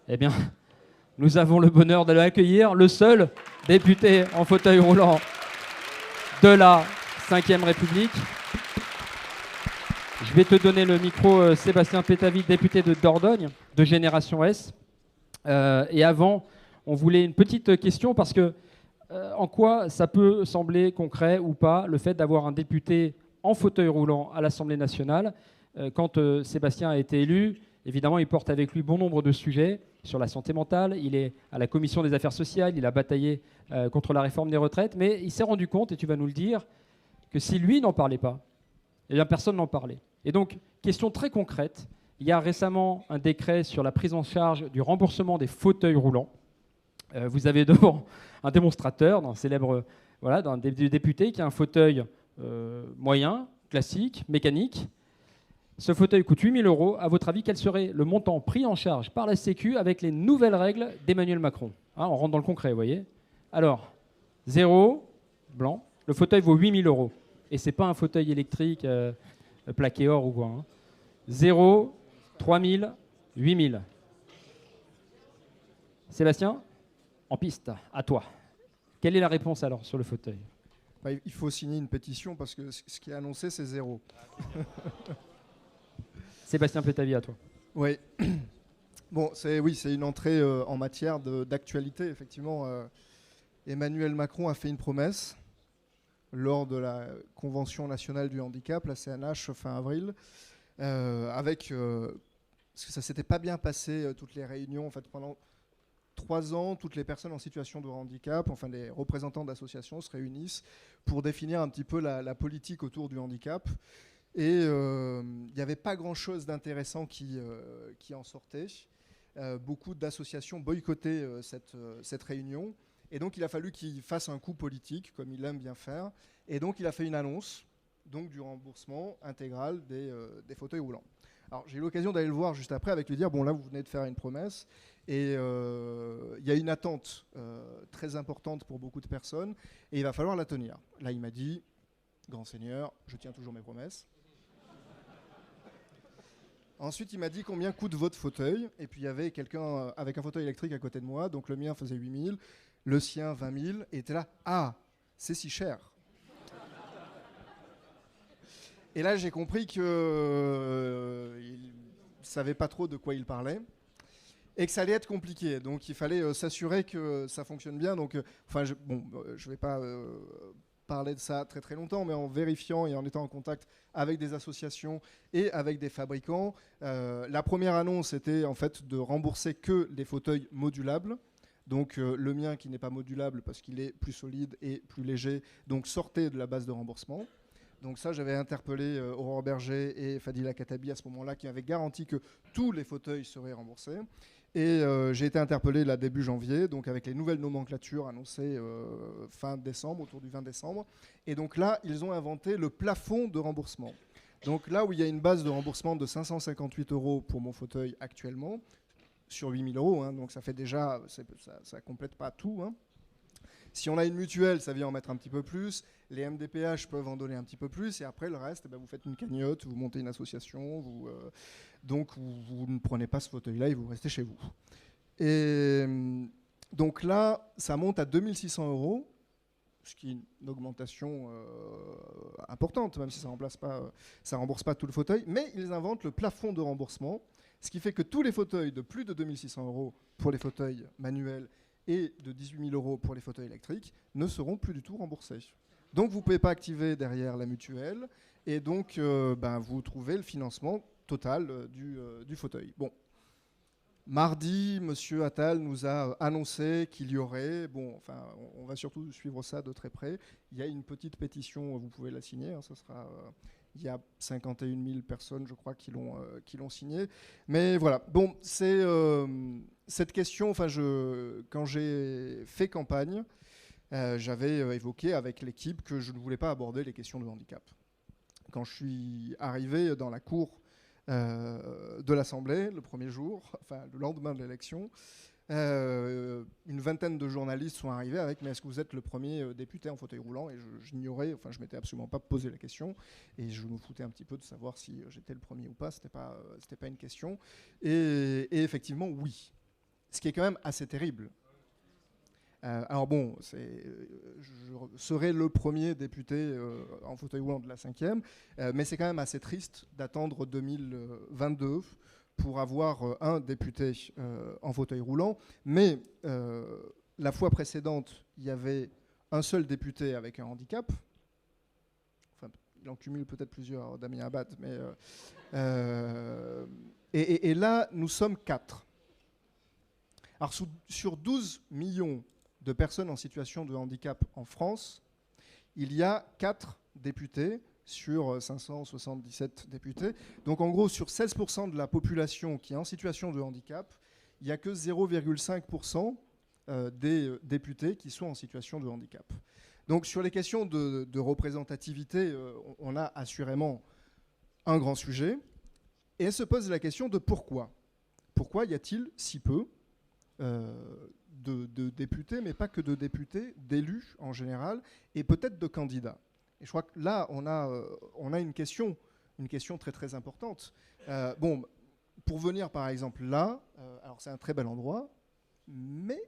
Eh bien, nous avons le bonheur de l'accueillir, le seul député en fauteuil roulant de la Ve République. Je vais te donner le micro, Sébastien Pétavy, député de Dordogne, de Génération S. Et avant, on voulait une petite question parce que en quoi ça peut sembler concret ou pas le fait d'avoir un député en fauteuil roulant à l'Assemblée nationale. Quand Sébastien a été élu, évidemment, il porte avec lui bon nombre de sujets sur la santé mentale. Il est à la commission des affaires sociales, il a bataillé contre la réforme des retraites, mais il s'est rendu compte, et tu vas nous le dire, que si lui n'en parlait pas, eh bien personne n'en parlait. Et donc, question très concrète, il y a récemment un décret sur la prise en charge du remboursement des fauteuils roulants. Vous avez devant un démonstrateur, d'un célèbre, voilà, d'un député qui a un fauteuil moyen, classique, mécanique. Ce fauteuil coûte 8 000 euros. À votre avis, quel serait le montant pris en charge par la Sécu avec les nouvelles règles d'Emmanuel Macron? On rentre dans le concret, vous voyez. Alors, 0, blanc. Le fauteuil vaut 8 000 euros. Et ce n'est pas un fauteuil électrique plaqué or ou quoi. 0, 3 000, 8 000. Sébastien, en piste, à toi. Quelle est la réponse alors sur le fauteuil? Il faut signer une pétition parce que ce qui est annoncé, c'est 0. Sébastien Pétavy, à toi. Oui. Bon, c'est une entrée en matière d'actualité. Effectivement, Emmanuel Macron a fait une promesse lors de la Convention nationale du handicap, la CNH, fin avril, parce que ça ne s'était pas bien passé, toutes les réunions. En fait, pendant 3 ans, toutes les personnes en situation de handicap, enfin les représentants d'associations se réunissent pour définir un petit peu la politique autour du handicap. Et il n'y avait pas grand-chose d'intéressant qui en sortait. Beaucoup d'associations boycottaient cette réunion. Et donc il a fallu qu'il fasse un coup politique, comme il aime bien faire. Et donc il a fait une annonce donc, du remboursement intégral des fauteuils roulants. Alors j'ai eu l'occasion d'aller le voir juste après avec lui dire, bon là vous venez de faire une promesse. Et il y a une attente très importante pour beaucoup de personnes. Et il va falloir la tenir. Là il m'a dit, grand seigneur, je tiens toujours mes promesses. Ensuite, il m'a dit combien coûte votre fauteuil. Et puis, il y avait quelqu'un avec un fauteuil électrique à côté de moi. Donc, le mien faisait 8 000, le sien 20 000. Et était là, ah, c'est si cher. Et là, j'ai compris qu'il ne savait pas trop de quoi il parlait. Et que ça allait être compliqué. Donc, il fallait s'assurer que ça fonctionne bien. Donc, je ne vais pas parler de ça très très longtemps, mais en vérifiant et en étant en contact avec des associations et avec des fabricants. La première annonce était en fait de rembourser que les fauteuils modulables. Donc le mien qui n'est pas modulable parce qu'il est plus solide et plus léger, donc sortait de la base de remboursement. Donc ça, j'avais interpellé Aurore Berger et Fadila Khattabi à ce moment-là qui m'avaient garanti que tous les fauteuils seraient remboursés. Et j'ai été interpellé là début janvier, donc avec les nouvelles nomenclatures annoncées fin décembre, autour du 20 décembre. Et donc là, ils ont inventé le plafond de remboursement. Donc là où il y a une base de remboursement de 558 euros pour mon fauteuil actuellement, sur 8 000 euros, hein, donc ça fait déjà, ça complète pas tout. Hein. Si on a une mutuelle, ça vient en mettre un petit peu plus. Les MDPH peuvent en donner un petit peu plus. Et après, le reste, vous faites une cagnotte, vous montez une association. Donc, vous ne prenez pas ce fauteuil-là et vous restez chez vous. Et donc là, ça monte à 2 600 euros, ce qui est une augmentation importante, même si ça ne rembourse pas tout le fauteuil. Mais ils inventent le plafond de remboursement, ce qui fait que tous les fauteuils de plus de 2 600 euros pour les fauteuils manuels et de 18 000 euros pour les fauteuils électriques ne seront plus du tout remboursés. Donc vous ne pouvez pas activer derrière la mutuelle et donc vous trouvez le financement total du fauteuil. Bon. Mardi, M. Attal nous a annoncé qu'il y aurait, on va surtout suivre ça de très près, il y a une petite pétition, vous pouvez la signer, hein, ça sera... il y a 51 000 personnes, je crois, qui l'ont signé. Mais voilà, bon, c'est cette question, quand j'ai fait campagne, j'avais évoqué avec l'équipe que je ne voulais pas aborder les questions de handicap. Quand je suis arrivé dans la cour de l'Assemblée, le premier jour, le lendemain de l'élection, une vingtaine de journalistes sont arrivés avec « mais est-ce que vous êtes le premier député en fauteuil roulant ?» Et j'ignorais, je m'étais absolument pas posé la question et je me foutais un petit peu de savoir si j'étais le premier ou pas, c'était pas une question. Et effectivement, oui. Ce qui est quand même assez terrible. Alors bon, je serai le premier député en fauteuil roulant de la 5e, mais c'est quand même assez triste d'attendre 2022 pour avoir un député en fauteuil roulant. Mais la fois précédente, il y avait un seul député avec un handicap. Enfin, il en cumule peut-être plusieurs, Damien Abad. Mais, et là, nous sommes 4. Alors sur 12 millions de personnes en situation de handicap en France, il y a 4 députés sur 577 députés. Donc en gros, sur 16% de la population qui est en situation de handicap, il n'y a que 0,5% des députés qui sont en situation de handicap. Donc sur les questions de représentativité, on a assurément un grand sujet. Et elle se pose la question de pourquoi. Pourquoi y a-t-il si peu de députés, mais pas que de députés, d'élus en général, et peut-être de candidats. Et je crois que là, on a une question très très importante. Bon, pour venir par exemple là, alors c'est un très bel endroit, mais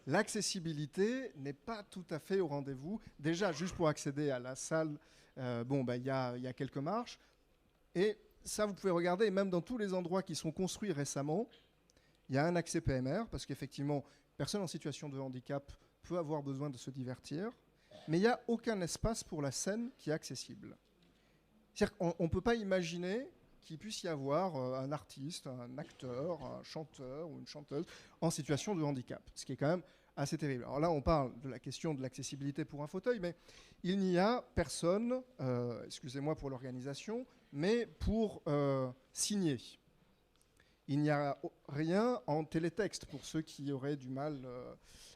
l'accessibilité n'est pas tout à fait au rendez-vous. Déjà, juste pour accéder à la salle, il y a quelques marches, et ça vous pouvez regarder, même dans tous les endroits qui sont construits récemment, il y a un accès PMR, parce qu'effectivement, personne en situation de handicap peut avoir besoin de se divertir, mais il n'y a aucun espace pour la scène qui est accessible. C'est-à-dire qu'on ne peut pas imaginer qu'il puisse y avoir un artiste, un acteur, un chanteur ou une chanteuse en situation de handicap, ce qui est quand même assez terrible. Alors là, on parle de la question de l'accessibilité pour un fauteuil, mais il n'y a personne, excusez-moi pour l'organisation, mais pour signer. Il n'y a rien en télétexte pour ceux qui auraient du mal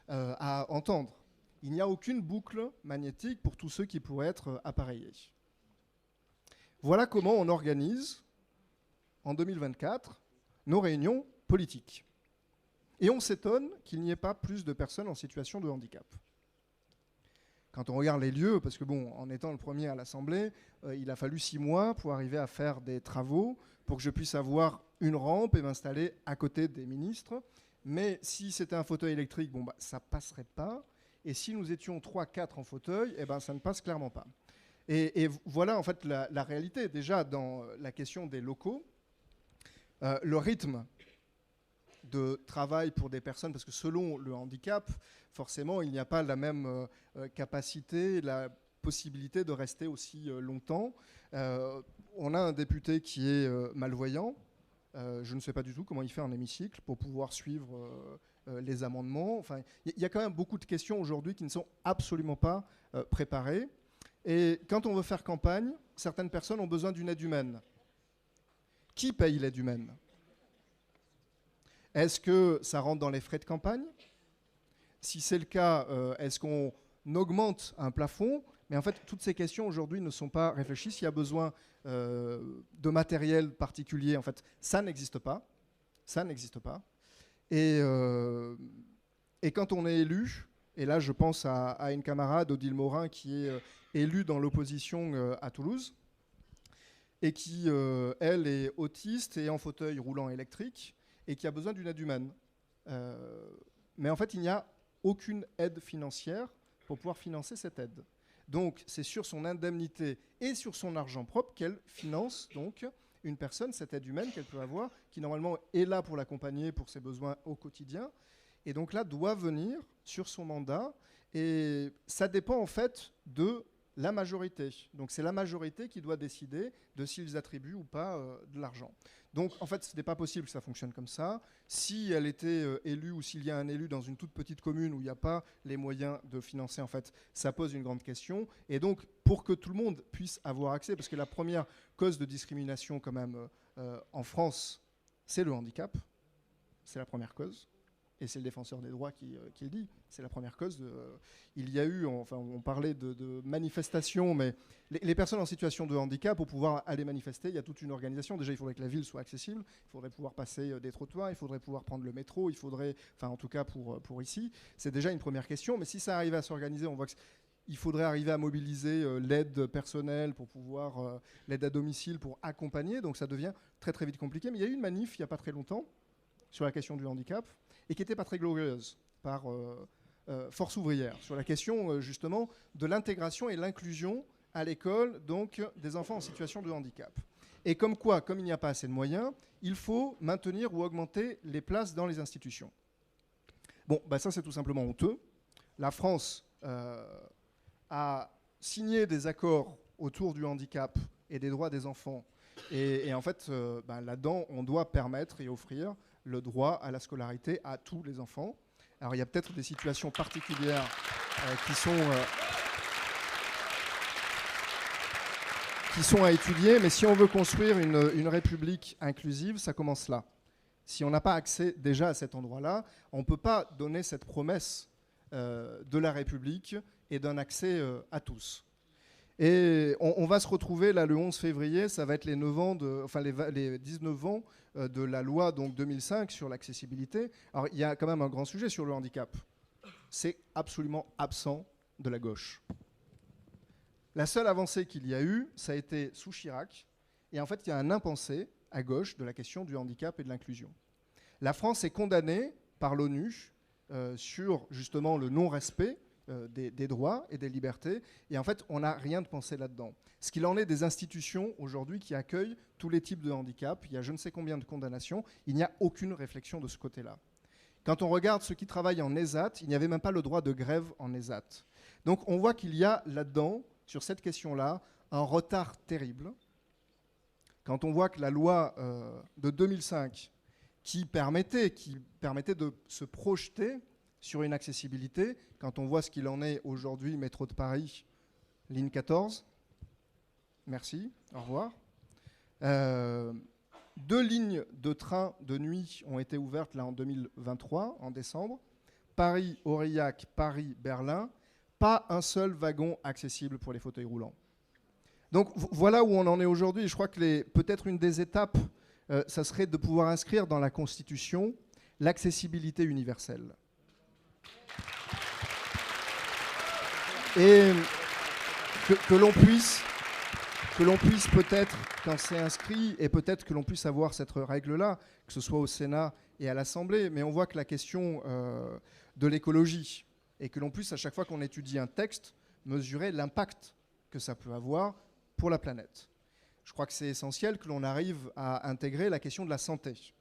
à entendre. Il n'y a aucune boucle magnétique pour tous ceux qui pourraient être appareillés. Voilà comment on organise, en 2024, nos réunions politiques. Et on s'étonne qu'il n'y ait pas plus de personnes en situation de handicap. Quand on regarde les lieux, parce que bon, en étant le premier à l'Assemblée, il a fallu 6 mois pour arriver à faire des travaux, pour que je puisse avoir une rampe et m'installer à côté des ministres. Mais si c'était un fauteuil électrique, ça ne passerait pas. Et si nous étions 3-4 en fauteuil, ça ne passe clairement pas. Et voilà en fait la réalité. Déjà, dans la question des locaux, le rythme de travail pour des personnes, parce que selon le handicap, forcément, il n'y a pas la même capacité, la possibilité de rester aussi longtemps. On a un député qui est malvoyant. Je ne sais pas du tout comment il fait en hémicycle pour pouvoir suivre les amendements. Enfin, il y a quand même beaucoup de questions aujourd'hui qui ne sont absolument pas préparées. Et quand on veut faire campagne, certaines personnes ont besoin d'une aide humaine. Qui paye l'aide humaine ? Est-ce que ça rentre dans les frais de campagne ? Si c'est le cas, est-ce qu'on augmente un plafond ? Mais en fait, toutes ces questions aujourd'hui ne sont pas réfléchies. S'il y a besoin de matériel particulier, en fait, ça n'existe pas. Ça n'existe pas. Et quand on est élu, et là je pense à une camarade, Odile Morin, qui est élue dans l'opposition à Toulouse, et qui, elle, est autiste et en fauteuil roulant électrique, et qui a besoin d'une aide humaine. Mais en fait, il n'y a aucune aide financière pour pouvoir financer cette aide. Donc, c'est sur son indemnité et sur son argent propre qu'elle finance donc une personne, cette aide humaine qu'elle peut avoir, qui normalement est là pour l'accompagner pour ses besoins au quotidien, et donc là doit venir sur son mandat, et ça dépend en fait de la majorité. Donc c'est la majorité qui doit décider de s'ils attribuent ou pas de l'argent. Donc en fait, ce n'est pas possible que ça fonctionne comme ça. Si elle était élue ou s'il y a un élu dans une toute petite commune où il n'y a pas les moyens de financer, en fait, ça pose une grande question. Et donc, pour que tout le monde puisse avoir accès, parce que la première cause de discrimination quand même en France, c'est le handicap. C'est la première cause. Et c'est le défenseur des droits qui le dit. C'est la première cause. Il y a eu, enfin, on parlait de manifestations, mais les personnes en situation de handicap, pour pouvoir aller manifester, il y a toute une organisation. Déjà, il faudrait que la ville soit accessible. Il faudrait pouvoir passer des trottoirs. Il faudrait pouvoir prendre le métro. Il faudrait, enfin, en tout cas pour ici, c'est déjà une première question. Mais si ça arrive à s'organiser, on voit qu'il faudrait arriver à mobiliser l'aide personnelle pour pouvoir, l'aide à domicile pour accompagner. Donc ça devient très très vite compliqué. Mais il y a eu une manif il n'y a pas très longtemps sur la question du handicap et qui n'était pas très glorieuse par Force ouvrière, sur la question justement de l'intégration et l'inclusion à l'école donc des enfants en situation de handicap. Et comme quoi, comme il n'y a pas assez de moyens, il faut maintenir ou augmenter les places dans les institutions. Bon, bah ça c'est tout simplement honteux. La France a signé des accords autour du handicap et des droits des enfants. Et en fait, là-dedans, on doit permettre et offrir le droit à la scolarité à tous les enfants. Alors il y a peut-être des situations particulières qui sont à étudier, mais si on veut construire une république inclusive, ça commence là. Si on n'a pas accès déjà à cet endroit-là, on ne peut pas donner cette promesse de la République et d'un accès à tous. Et on va se retrouver là le 11 février, ça va être les 19 ans de la loi donc 2005 sur l'accessibilité. Alors il y a quand même un grand sujet sur le handicap. C'est absolument absent de la gauche. La seule avancée qu'il y a eu, ça a été sous Chirac. Et en fait, il y a un impensé à gauche de la question du handicap et de l'inclusion. La France est condamnée par l'ONU sur justement le non-respect des droits et des libertés. Et en fait, on n'a rien de pensé là-dedans. Ce qu'il en est des institutions aujourd'hui qui accueillent tous les types de handicap, il y a je ne sais combien de condamnations, il n'y a aucune réflexion de ce côté-là. Quand on regarde ceux qui travaillent en ESAT, il n'y avait même pas le droit de grève en ESAT. Donc on voit qu'il y a là-dedans, sur cette question-là, un retard terrible. Quand on voit que la loi de 2005, qui permettait de se projeter sur une accessibilité, quand on voit ce qu'il en est aujourd'hui, métro de Paris, ligne 14, merci, au revoir. 2 lignes de train de nuit ont été ouvertes là en 2023, en décembre. Paris-Aurillac, Paris-Berlin, pas un seul wagon accessible pour les fauteuils roulants. Donc voilà où on en est aujourd'hui. Je crois que peut-être une des étapes, ça serait de pouvoir inscrire dans la Constitution l'accessibilité universelle. Et que l'on puisse peut-être, quand c'est inscrit, et peut-être que l'on puisse avoir cette règle-là, que ce soit au Sénat et à l'Assemblée, mais on voit que la question de l'écologie, et que l'on puisse, à chaque fois qu'on étudie un texte, mesurer l'impact que ça peut avoir pour la planète. Je crois que c'est essentiel que l'on arrive à intégrer la question de la santé.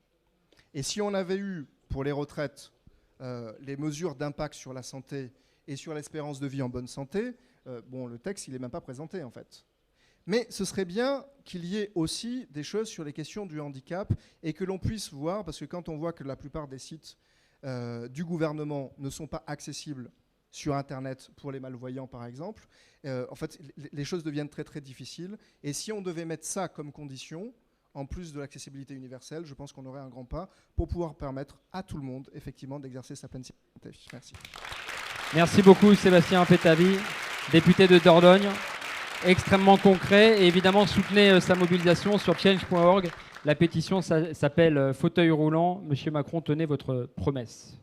Et si on avait eu, pour les retraites, les mesures d'impact sur la santé et sur l'espérance de vie en bonne santé, le texte, il n'est même pas présenté, en fait. Mais ce serait bien qu'il y ait aussi des choses sur les questions du handicap et que l'on puisse voir, parce que quand on voit que la plupart des sites du gouvernement ne sont pas accessibles sur Internet pour les malvoyants, par exemple, en fait, les choses deviennent très, très difficiles. Et si on devait mettre ça comme condition, en plus de l'accessibilité universelle, je pense qu'on aurait un grand pas pour pouvoir permettre à tout le monde, effectivement, d'exercer sa pleine citoyenneté. Merci. Merci beaucoup, Sébastien Pétavy, député de Dordogne. Extrêmement concret. Et évidemment, soutenez sa mobilisation sur change.org. La pétition s'appelle « Fauteuil roulant ». Monsieur Macron, tenez votre promesse.